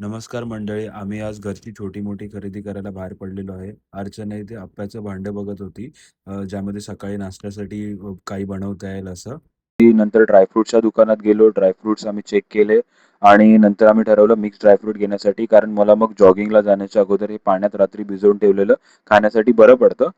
नमस्कार मंडळी. आम्ही आज घरची छोटी-मोठी खरेदी करायला बाहेर पडलेलो आहे. अर्चना इथे आप्याचं भांडं बघत होती. ज्यामध्ये सकाळी नाश्त्यासाठी काही बनवता येईल असं. नंतर ड्रायफ्रुट्सच्या दुकानात गेलो. ड्रायफ्रुट्स आम्ही चेक केले आणि नंतर आम्ही ठरवलं मिक्स ड्रायफ्रूट घेण्यासाठी. कारण मला मग जॉगिंगला जाण्याच्या अगोदर हे पाण्यात रात्री भिजवून ठेवलेलं खाण्यासाठी बरं पडतं.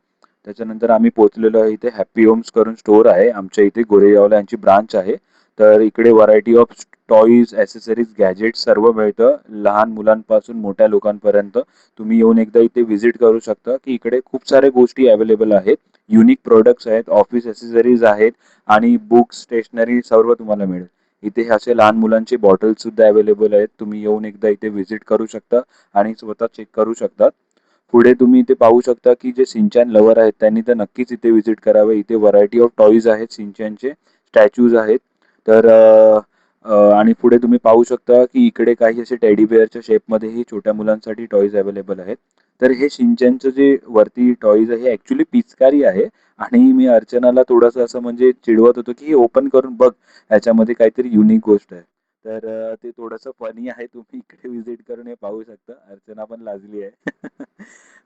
त्याच्यानंतर आम्ही पोहोचलेलो आहे इथे हॅपी होम्स करून स्टोअर आहे. आमच्या इथे गोरेगावला यांची ब्रांच आहे. तर इकडे variety of toys, accessories, gadgets सर्व मिळतं. लहान मुलांपासून मोठ्या लोकांपर्यंत तुम्ही येऊन एकदा इथे व्हिजिट करू शकता, की इकडे खूप साऱ्या गोष्टी अवेलेबल आहेत. युनिक प्रॉडक्ट्स आहेत, ऑफिस ॲक्सेसरीज आहेत आणि बुक्स, स्टेशनरी सर्व तुम्हाला मिळेल. इथे असे लहान मुलांचे बॉटल्स सुद्धा अवेलेबल आहेत. तुम्ही येऊन एकदा इथे व्हिजिट करू शकता आणि स्वतः चेक करू शकता. पुढे तुम्ही इथे पाहू शकता, की जे सिंचन लवर आहेत त्यांनी तर नक्कीच इथे व्हिजिट करावे. इथे व्हरायटी ऑफ टॉयज आहेत सिंचनचे, स्टॅच्यूज आहेत. तर आणि पुढे तुम्ही पाहू शकता, की इकडे काही असे टेडी बिअरच्या शेपमध्येही छोट्या मुलांसाठी टॉयज अवेलेबल आहेत. तर हे शिंचनचं जे वरती टॉयज आहे, हे ॲक्चुअली पिचकारी आहे आणि मी अर्चनाला थोडंसं असं म्हणजे चिडवत होतो, की हे ओपन करून बघ, ह्याच्यामध्ये काहीतरी युनिक गोष्ट आहे. तर ते थोडंसं फनी आहे. तुम्ही इकडे व्हिजिट करून हे पाहू शकता. अर्चना पण लाजली आहे.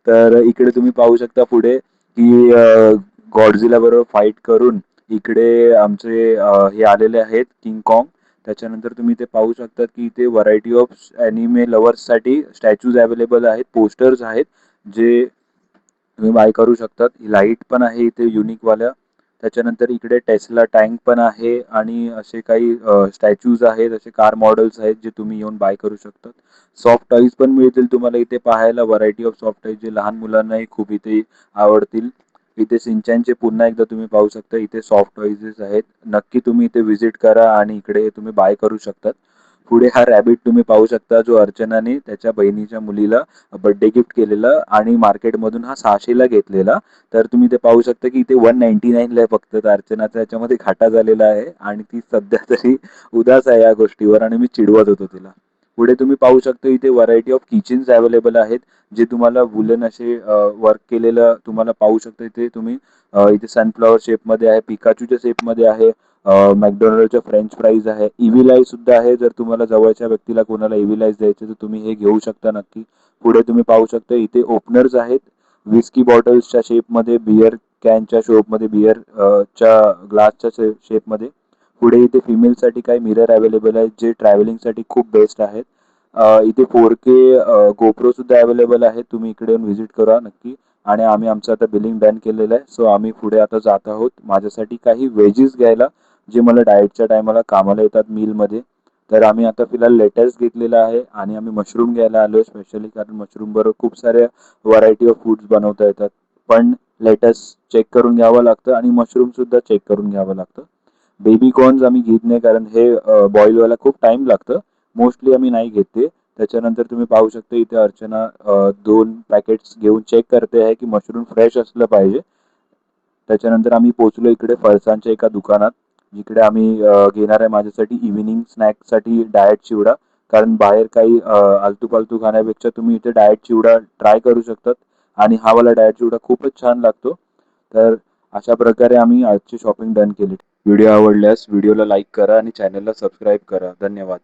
तर इकडे तुम्ही पाहू शकता पुढे, की गॉडझिला बरोबर फाईट करून इकडे आमचे हे आलेले आहेत किंग काँग. त्याच्यानंतर तुम्ही इथे पाहू शकता, की इथे व्हरायटी ऑफ अॅनिमे लव्हर्ससाठी स्टॅच्यूज अवेलेबल आहेत, पोस्टर्स आहेत, जे तुम्ही बाय करू शकतात. लाईट पण आहे इथे युनिकवाल्या. त्याच्यानंतर इकडे टेस्ला टँक पण आहे आणि असे काही स्टॅच्यूज आहेत, असे कार मॉडेल्स आहेत, जे तुम्ही येऊन बाय करू शकतात. सॉफ्ट टॉईज पण मिळतील तुम्हाला इथे पाहायला. व्हरायटी ऑफ सॉफ्ट टॉईज जे लहान मुलांनाही खूप इथे आवडतील. इथे सिंचनचे पुन्हा एकदा तुम्ही पाहू शकता. इथे सॉफ्ट टॉईजेस आहेत. नक्की तुम्ही इथे व्हिजिट करा आणि इकडे तुम्ही बाय करू शकतात. पुढे हा रॅबिट तुम्ही पाहू शकता, जो अर्चनाने त्याच्या बहिणीच्या मुलीला बर्थडे गिफ्ट केलेलं आणि मार्केटमधून हा 600 ला घेतलेला. तर तुम्ही ते पाहू शकता, की इथे 199 ला आहे फक्त. तर अर्चनाचा याच्यामध्ये घाटा झालेला आहे आणि ती सध्या तरी उदास आहे या गोष्टीवर आणि मी चिडवत होतो तिला. पुढे तुम्ही पाहू शकता इथे व्हरायटी ऑफ किचन्स अवेलेबल आहेत, जे तुम्हाला वूलन असे वर्क केलेलं तुम्हाला पाहू शकता. इथे तुम्ही इथे सनफ्लॉवर शेपमध्ये आहे, पिकाचूच्या शेपमध्ये आहे, मॅकडोनाल्डच्या फ्रेंच फ्राईज आहे, इव्हिल आय सुद्धा आहे. जर तुम्हाला जवळच्या व्यक्तीला कोणाला इव्हिल आयज द्यायचे तर तुम्ही हे घेऊ शकता नक्की. पुढे तुम्ही पाहू शकता इथे ओपनर्स आहेत, विस्की बॉटल्सच्या शेपमध्ये, बियर कॅनच्या शेपमध्ये, बियर च्या ग्लासच्या शेपमध्ये. पुढे इथे फिमेलसाठी काही मिरर अवेलेबल आहेत, जे ट्रॅव्हलिंगसाठी खूप बेस्ट आहेत. इथे 4K GoPro सुद्धा अवेलेबल आहे. तुम्ही इकडे येऊन व्हिजिट करा नक्की. आणि आम्ही आमचं आता बिलिंग डन केलेलं आहे. सो आम्ही पुढे आता जात आहोत माझ्यासाठी काही व्हेजीस घ्यायला, जे मला डाएटच्या टायमाला कामाला येतात मीलमध्ये. तर आम्ही आता फिलहाल लेटस घेतलेला आहे आणि आम्ही मशरूम घ्यायला आलोय स्पेशली, कारण मशरूम बरोबर खूप साऱ्या व्हरायटी ऑफ फूड्स बनवता येतात. पण लेटस चेक करून घ्यावं लागतं आणि मशरूम सुद्धा चेक करून घ्यावं लागतं. बेबी कॉर्न्स आम्ही घेत नाही, कारण हे बॉईल व्हायला खूप टाइम लागतं. मोस्टली आम्ही नाही घेत ते. त्याच्यानंतर तुम्ही पाहू शकता इथे अर्चना 2 पॅकेट्स घेऊन चेक करते आहे, की मशरूम फ्रेश असलं पाहिजे. त्याच्यानंतर आम्ही पोहोचलो इकडे फरसाणच्या एका दुकानात, जिकडे आम्ही घेणार आहे माझ्यासाठी इव्हिनिंग स्नॅक्ससाठी डाएट चिवडा. कारण बाहेर काही आलतू-फालतू खाण्यापेक्षा तुम्ही इथे डाएट चिवडा ट्राय करू शकतात आणि हा वाला डाएट चिवडा खूपच छान लागतो. तर अशा प्रकारे आम्ही आजची शॉपिंग डन केली. व्हिडिओ आवडल्यास व्हिडिओला लाईक करा आणि चॅनलला सबस्क्राईब करा. धन्यवाद.